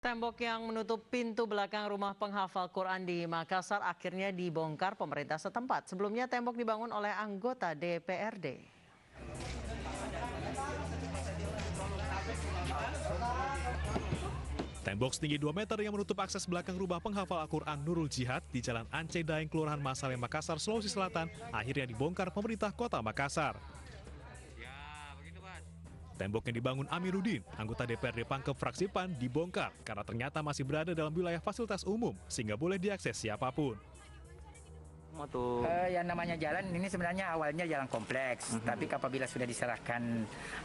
Tembok yang menutup pintu belakang rumah penghafal Quran di Makassar akhirnya dibongkar pemerintah setempat. Sebelumnya tembok dibangun oleh anggota DPRD. Tembok setinggi 2 meter yang menutup akses belakang rumah penghafal Al-Quran Nurul Jihad di Jalan Anceh Daeng, Kelurahan Masale, Makassar, Sulawesi Selatan, akhirnya dibongkar pemerintah kota Makassar. Tembok yang dibangun Amiruddin, anggota DPRD Pangkep fraksi PAN, dibongkar karena ternyata masih berada dalam wilayah fasilitas umum sehingga boleh diakses siapapun. Yang namanya jalan ini sebenarnya awalnya jalan kompleks, tapi apabila sudah diserahkan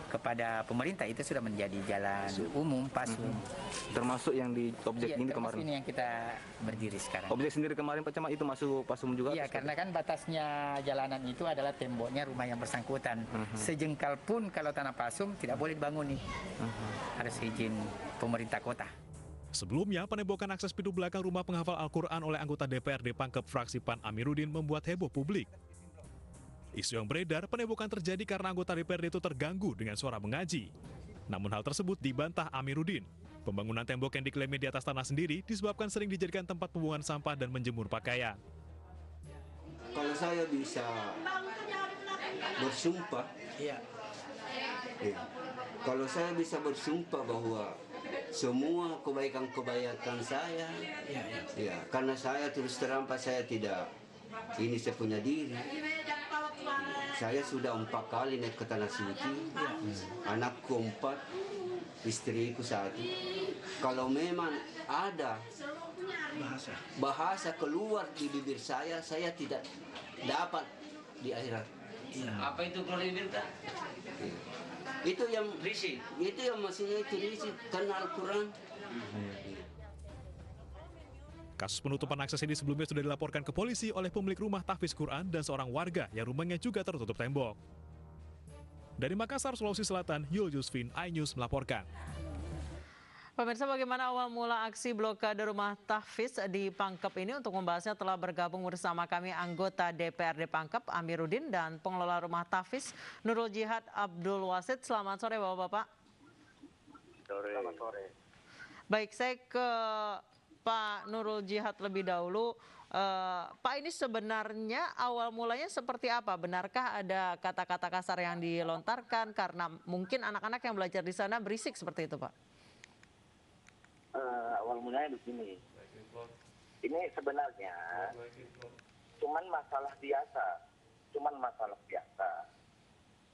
kepada pemerintah itu sudah menjadi jalan umum pasum. Termasuk yang di objek ini kemarin. Ini yang kita berdiri sekarang. Objek sendiri kemarin Pak Camat itu masuk pasum juga? Iya, karena kan batasnya jalanan itu adalah temboknya rumah yang bersangkutan. Sejengkal pun kalau tanah pasum tidak boleh dibangun nih. Harus izin pemerintah kota. Sebelumnya, penembokan akses pintu belakang rumah penghafal Al-Quran oleh anggota DPRD Pangkep fraksi PAN Amiruddin membuat heboh publik. Isu yang beredar, penembokan terjadi karena anggota DPRD itu terganggu dengan suara mengaji. Namun hal tersebut dibantah Amiruddin. Pembangunan tembok yang diklaimnya di atas tanah sendiri disebabkan sering dijadikan tempat pembuangan sampah dan menjemur pakaian. Kalau saya bisa bersumpah, kalau saya bisa bersumpah bahwa semua kebaikan saya, karena saya terus terang Pak, saya tidak, ini saya punya diri. Saya sudah 4 kali naik ke Tanah Suci, anakku 4, istriku 1. Kalau memang ada bahasa keluar di bibir saya tidak dapat di akhirat. Apa itu keluar di bibir? Itu yang Risi. Itu yang maksudnya itu risi karena Al-Quran. Kasus penutupan akses ini sebelumnya sudah dilaporkan ke polisi oleh pemilik rumah tahfiz Quran dan seorang warga yang rumahnya juga tertutup tembok. Dari Makassar, Sulawesi Selatan, Yul Yusfin, iNews melaporkan. Pemirsa, bagaimana awal mula aksi blokade rumah tahfiz di Pangkep ini? Untuk membahasnya telah bergabung bersama kami anggota DPRD Pangkep Amiruddin dan pengelola rumah tahfiz Nurul Jihad Abdul Wasid. Selamat sore Bapak-Bapak. Selamat sore. Baik, saya ke Pak Nurul Jihad lebih dahulu. Pak, ini sebenarnya awal mulanya seperti apa? Benarkah ada kata-kata kasar yang dilontarkan karena mungkin anak-anak yang belajar di sana berisik seperti itu, Pak? Awal mulanya begini, ini sebenarnya cuman masalah biasa,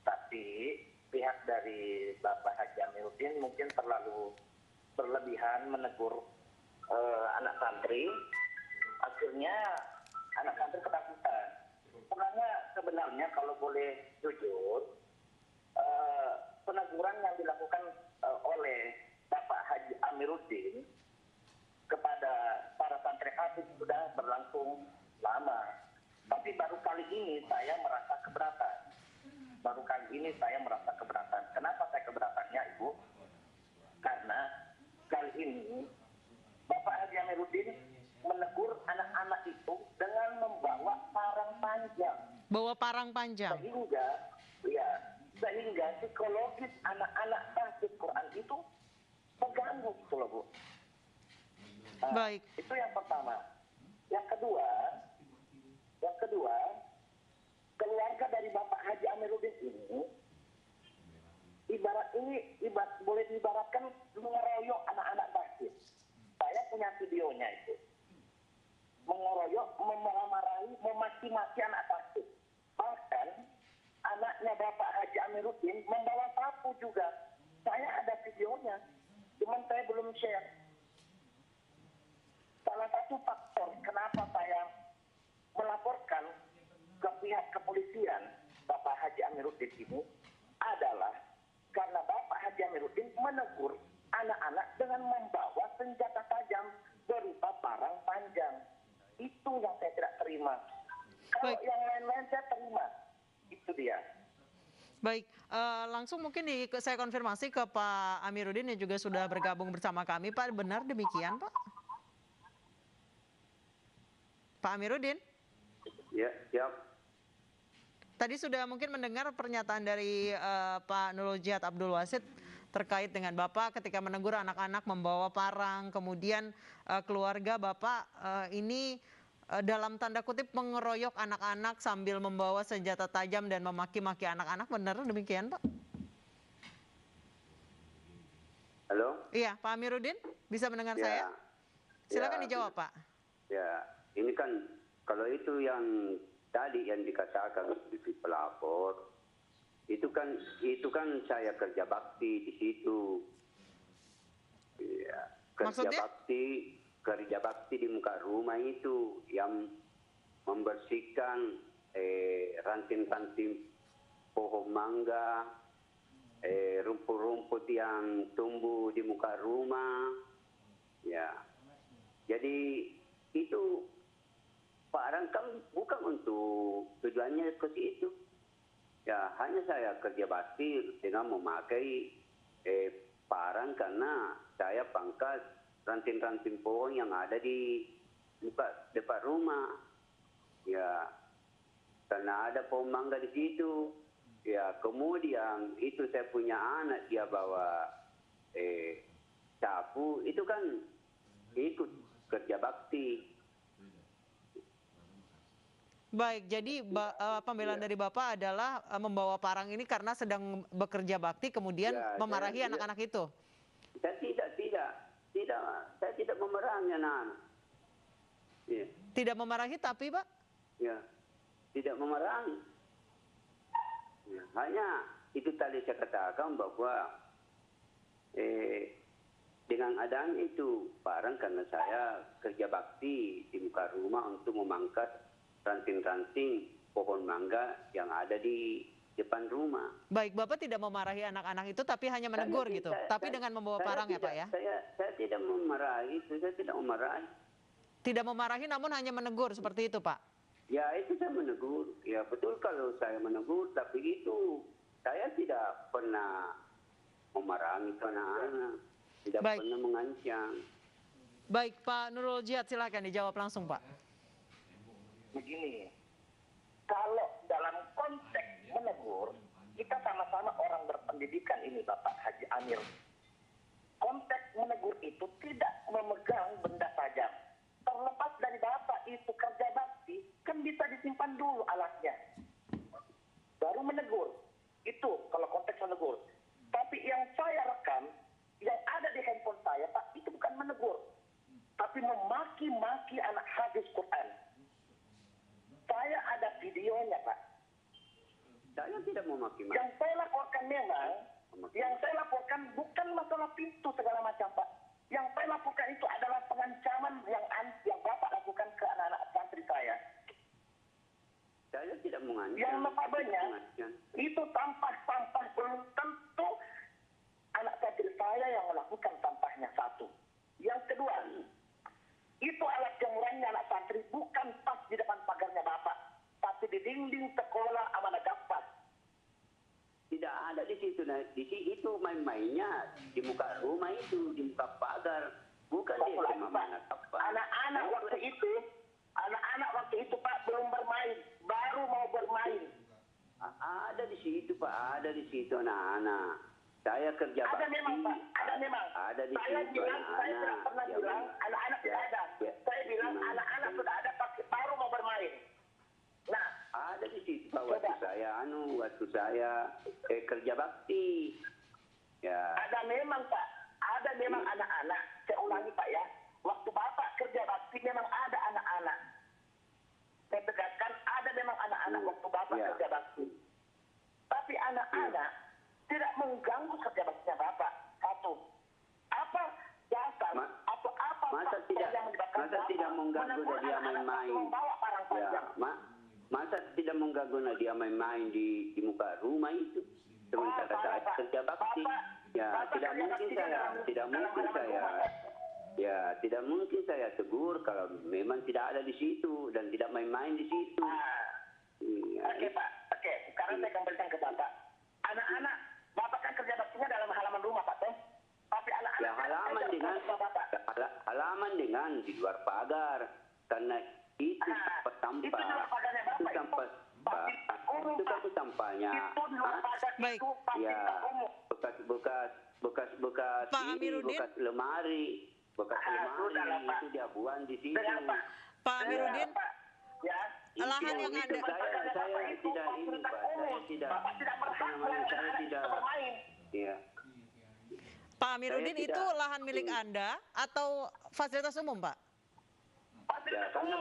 tapi pihak dari Bapak Haji Amiruddin mungkin terlalu berlebihan menegur anak santri, akhirnya anak santri ketakutan. Sebenarnya kalau boleh jujur, peneguran yang dilakukan oleh Bapak Haji Amiruddin kepada para santri hafiz sudah berlangsung lama. Tapi baru kali ini saya merasa keberatan. Kenapa saya keberatannya, Ibu? Karena kali ini Bapak Haji Amiruddin menegur anak-anak itu dengan membawa parang panjang. Bawa parang panjang? Sehingga psikologis anak-anak tahfiz Quran itu terganggu, gitu loh, Bu. Baik. Itu yang pertama. Yang kedua, keluarga dari Bapak Haji Amiruddin ini boleh diibaratkan mengeroyok anak-anak tahfiz. Saya punya videonya itu. Mengeroyok, memarah-marahi, memaki-maki anak tahfiz. Bahkan anaknya Bapak Haji Amiruddin membawa sapu juga. Saya ada videonya. Cuman saya belum share. Salah satu faktor kenapa saya melaporkan ke pihak kepolisian Bapak Haji Amiruddin ini adalah karena Bapak Haji Amiruddin menegur anak-anak dengan membawa senjata tajam berupa parang panjang. Itu yang saya tidak terima. Kalau yang lain-lain saya terima. Itu dia. Baik, langsung mungkin saya konfirmasi ke Pak Amiruddin yang juga sudah bergabung bersama kami. Pak, benar demikian, Pak? Pak Amiruddin? Ya, siap. Tadi sudah mungkin mendengar pernyataan dari Pak Nurul Jihad Abdul Wasid terkait dengan Bapak ketika menegur anak-anak membawa parang, kemudian keluarga Bapak ini dalam tanda kutip mengeroyok anak-anak sambil membawa senjata tajam dan memaki-maki anak-anak, benar demikian Pak? Halo? Iya, Pak Amiruddin, bisa mendengar Ya. saya? Silakan Ya. dijawab Pak. Ya, ini kan kalau itu yang tadi yang dikatakan si pelapor, itu kan saya kerja bakti di situ. Ya, Maksudnya? kerja bakti di muka rumah itu yang membersihkan ranting-ranting pohon mangga, rumput-rumput yang tumbuh di muka rumah. Ya. Jadi itu parang kan bukan untuk tujuannya seperti itu. Ya, hanya saya kerja bakti dengan memakai parang karena saya pangkas ranting-ranting pohon yang ada di depan rumah. Ya, karena ada pohon mangga di situ. Ya, kemudian itu saya punya anak, dia bawa sapu, itu kan ikut kerja bakti. Baik, jadi pembelaan dari Bapak adalah membawa parang ini karena sedang bekerja bakti kemudian Ya, memarahi saya- anak-anak itu. Saya saya tidak memarahi anak-anak. Ya, Tidak memarahi tapi Pak? ya, tidak memarahi. Ya, hanya itu tadi saya katakan bahwa dengan adanya itu parang karena saya kerja bakti di muka rumah untuk memangkas ranting-ranting pohon mangga yang ada di depan rumah. Baik, Bapak tidak memarahi anak-anak itu tapi hanya menegur Saya- gitu. saya- Tapi saya- dengan membawa saya parang ya tidak- Pak ya? Saya tidak memarahi itu, saya tidak memarahi. Tidak memarahi namun hanya menegur seperti itu Pak. Ya itu saya menegur, ya betul kalau saya menegur, tapi itu saya tidak pernah memarahi anak-anak, tidak Baik. pernah mengancam. Baik, Pak Nurul Jihad silakan dijawab langsung Pak. Begini, kalau dalam konteks menegur, kita sama-sama orang berpendidikan ini Bapak Haji Amir. Konteks menegur itu tidak memegang benda tajam. Terlepas dari Bapak itu kerja bakti, kan bisa disimpan dulu alatnya. Baru menegur. Itu kalau konteks menegur. Tapi yang saya rekam, yang ada di handphone saya, Pak, itu bukan menegur. Tapi memaki-maki anak hadis Quran. Saya ada videonya, Pak. Saya tidak memaki-maki. Yang saya laporkan memang, yang saya laporkan bukan masalah pintu segala macam, Pak. Yang saya laporkan itu adalah pengancaman yang Bapak lakukan ke anak-anak santri saya. Saya tidak mengancam. Yang notabene Tidak mengancam. itu sampah-sampah belum tentu anak santri saya yang melakukan sampahnya satu. Yang kedua, itu alat yang lainnya anak santri bukan pas di depan pagarnya Bapak, tapi di dinding sekolah Amanah Gaffar. Tidak ada di situ. Nah, di situ itu main-mainnya di muka rumah itu, di muka pagar. Bukan di Satu lagi, SMA Pak. mana apa. Anak-anak waktu itu Pak belum bermain, baru mau bermain. Ada di situ Pak, ada di situ anak-anak. Saya kerja Ada bakti. memang Pak, ada memang. Ada di Saya situ bilang, saya tidak anak-anak. pernah Ya, bilang Bu. anak-anak Ya, tidak ada. ya. Saya bilang Gimana? anak-anak sudah ada tapi baru mau bermain. Nah, Ada di situ Pak, waktu saya kerja bakti. Ya. ada memang Pak, ada memang anak-anak. Saya ulangi Pak ya, waktu Bapak kerja bakti memang ada anak-anak. Saya tegaskan ada memang anak-anak waktu Bapak Ya. kerja bakti. Tapi anak-anak tidak mengganggu kerja baktinya Bapak. Satu, apa dasar atau apa Masa faktor tidak yang menyebabkan masa Bapak tidak mengganggu menegur dia anak-anak main-main. membawa parang Ya, panjang? masa tidak mengganggu dia main-main di muka rumah itu. Sementara Pak, saya Pak. kerja bakti. Bapak- Ya, Bapak tidak kerja mungkin bakti saya, dalam- tidak dalam mungkin halaman saya. rumah, Pak. Ya, tidak mungkin saya tegur kalau memang tidak ada di situ dan tidak main-main di situ. Ya, Oke Pak, oke. Sekarang saya kembalikan ke Bapak. Anak-anak, Bapak kan kerja baktinya dalam halaman rumah Pak, Teh. Tapi anak-anak Ya, halaman dengan Bapak. halaman dengan di luar pagar karena itu sampah. Itu di luar pagarnya Bapak. Itu sampah. Fasilitas umum, Itu kan Pak. sampahnya. Itu di luar pagar Baik. itu fasilitas Ya, umum. bekas bekas Pak ini, Amiruddin? bekas lemari sudahlah, Pak. itu dia buang di situ. Dengar, Pak. Pak Amiruddin, Pak. Ya. lahan yang Itu Anda... saya tidak ini, Pak. Saya tidak, Bapak tidak apa berhak namanya, saya tidak, bermain. ya. Pak Amiruddin, Saya itu tidak- lahan milik Anda atau fasilitas umum, Pak? Ya, karena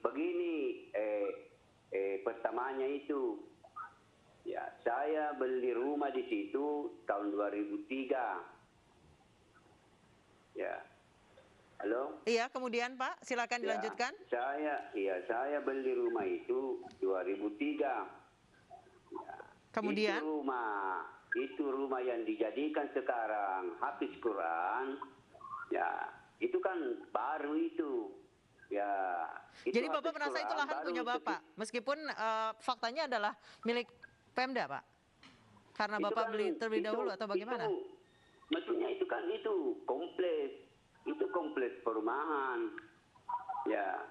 begini, pertamanya itu, ya saya beli rumah di situ tahun 2003. Ya, halo. Iya, kemudian Pak, silakan dilanjutkan. Ya, saya beli rumah itu 2003. Ya, Kemudian? itu rumah yang dijadikan sekarang Hafiz Quran. Ya, itu kan baru itu. Ya. Itu Jadi Bapak Hafiz merasa itu Quran lahan baru punya Bapak, meskipun faktanya adalah milik Pemda, Pak? Karena Itu Bapak kan- beli terlebih itu- dahulu atau bagaimana? Maksudnya itu kan kompleks perumahan. Ya,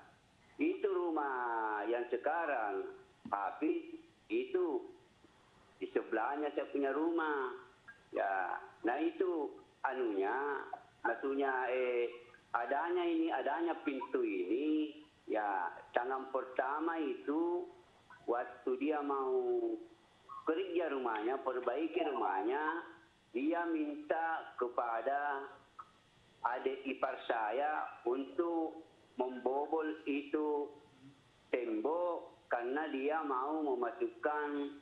itu rumah yang sekarang Hafiz itu di sebelahnya saya punya rumah. Ya, nah itu maksudnya adanya pintu ini. Ya, tangan pertama itu waktu dia mau kerja rumahnya, perbaiki rumahnya, dia minta kepada adik ipar saya untuk membobol itu tembok karena dia mau memasukkan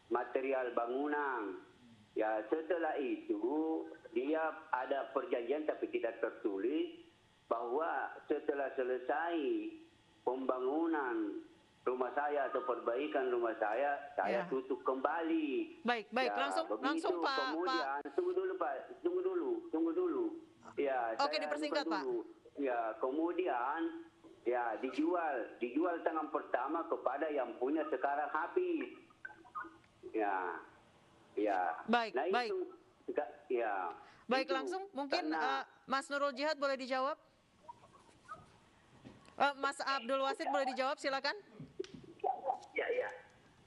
material bangunan. Ya, setelah itu dia ada perjanjian tapi tidak tertulis bahwa setelah selesai pembangunan rumah saya atau perbaikan rumah saya Ya. tutup kembali. Baik, Ya, langsung begitu. Pak. Kemudian tunggu dulu Pak, tunggu dulu. Ya, Oke, saya dipersingkat, buka Pak. dulu. Ya, kemudian ya dijual tangan pertama kepada yang punya sekarang Hafiz. Ya. Baik, Nah, baik. itu ya. Baik, itu langsung mungkin karena- Mas Nurul Jihad boleh dijawab? Mas Abdul Wasid boleh dijawab, silakan. Ya.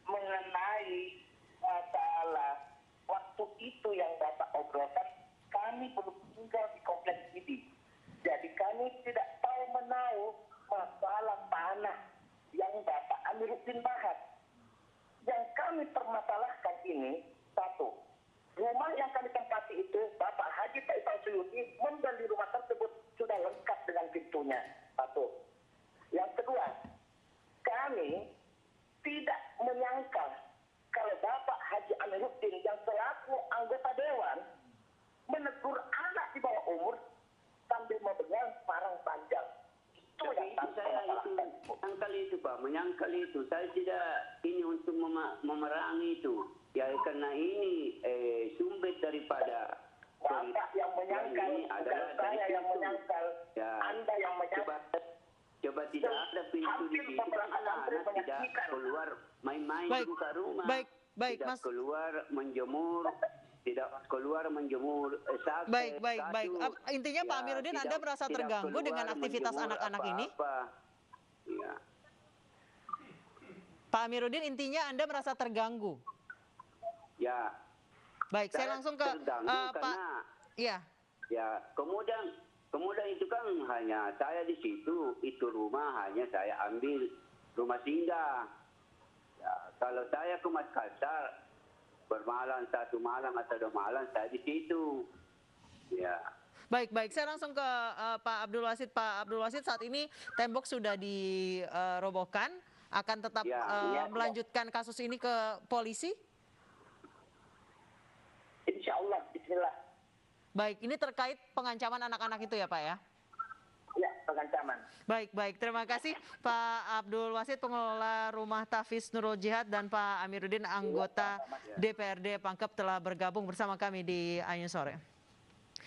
Mengenai masalah waktu itu yang Bapak obrolkan, kami belum tinggal di kompleks ini. Jadi kami tidak tahu menahu masalah tanah yang Bapak Amiruddin bahas. Yang kami permasalahkan ini, satu, rumah yang kami tempati itu, Bapak Haji Faisal Suyuti membeli rumah tersebut sudah lengkap dengan pintunya. Satu. Yang kedua, kami tidak menyangka kalau Bapak Haji Amiruddin yang selaku anggota Dewan menegur anak di bawah umur sambil memegang parang panjang. Itu yang kami permasalahkan. menyangkal itu. Saya tidak ini untuk memerangi itu. Ya, karena ini sumber daripada Bapak yang menyangkal, ini adalah bukan saya dari yang pintu. menyangkal, Ya. Anda yang menyangkal. Coba tidak ada pintu di Hampir situ. beberapa santri Anak-anak tidak menyaksikan. keluar main-main Baik, di muka rumah. baik, tidak Mas. keluar menjemur. Tidak keluar menjemur sate, Baik. kasur. Intinya Pak Ya, Amiruddin, tidak- Anda merasa tidak terganggu keluar dengan aktivitas menjemur anak-anak ini? apa-apa. Ya. Pak Amiruddin, intinya Anda merasa terganggu. Ya, Baik, saya langsung ke terganggu Pak. karena Iya. ya kemudian itu kan hanya saya di situ, itu rumah hanya saya ambil rumah singgah. Ya, kalau saya ke Makassar bermalam 1 malam atau 2 malam saya di situ. Ya. Baik. Saya langsung ke Pak Abdul Wasid. Pak Abdul Wasid, saat ini tembok sudah dirobohkan, akan tetap Ya. melanjutkan kasus ini ke polisi? Insya Allah, bismillah. Baik, ini terkait pengancaman anak-anak itu ya Pak ya? Ya, pengancaman. Baik. Terima kasih Pak Abdul Wasid, pengelola rumah Tahfiz Nurul Jihad, dan Pak Amiruddin, anggota DPRD Pangkep, telah bergabung bersama kami di Ayun Sore.